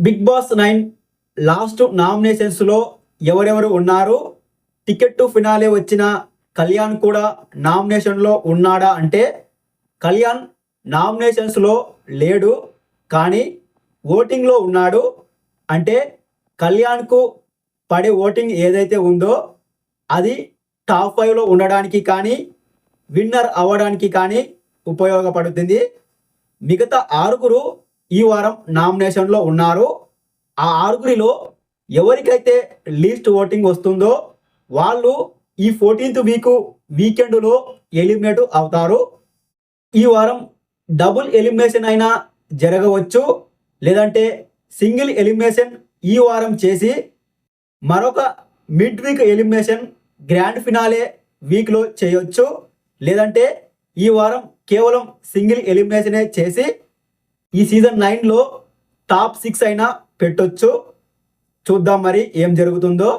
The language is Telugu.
బిగ్ బాస్ 9 లాస్ట్ నామినేషన్స్లో ఎవరెవరు ఉన్నారు? టికెట్ టు ఫినాలే వచ్చిన కళ్యాణ్ కూడా నామినేషన్లో ఉన్నాడా అంటే కళ్యాణ్ నామినేషన్స్లో లేడు, కానీ ఓటింగ్లో ఉన్నాడు. అంటే కళ్యాణ్కు పడే ఓటింగ్ ఏదైతే ఉందో అది టాప్ 5లో ఉండడానికి కానీ విన్నర్ అవ్వడానికి కానీ ఉపయోగపడుతుంది. మిగతా ఆరుగురు ఈ వారం నామినేషన్లో ఉన్నారు. ఆ ఆరుగురిలో ఎవరికైతే లీస్ట్ ఓటింగ్ వస్తుందో వాళ్ళు ఈ 14th వీకెండ్లో ఎలిమినేట్ అవుతారు. ఈ వారం డబుల్ ఎలిమినేషన్ అయినా జరగవచ్చు, లేదంటే సింగిల్ ఎలిమినేషన్ ఈ వారం చేసి మరొక mid week elimination grand finale వీక్లో చేయొచ్చు, లేదంటే ఈ వారం కేవలం సింగిల్ ఎలిమినేషనే చేసి ఈ సీజన్ 9లో టాప్ 6 అయినా పెట్టొచ్చు. చూద్దాం మరి ఏం జరుగుతుందో.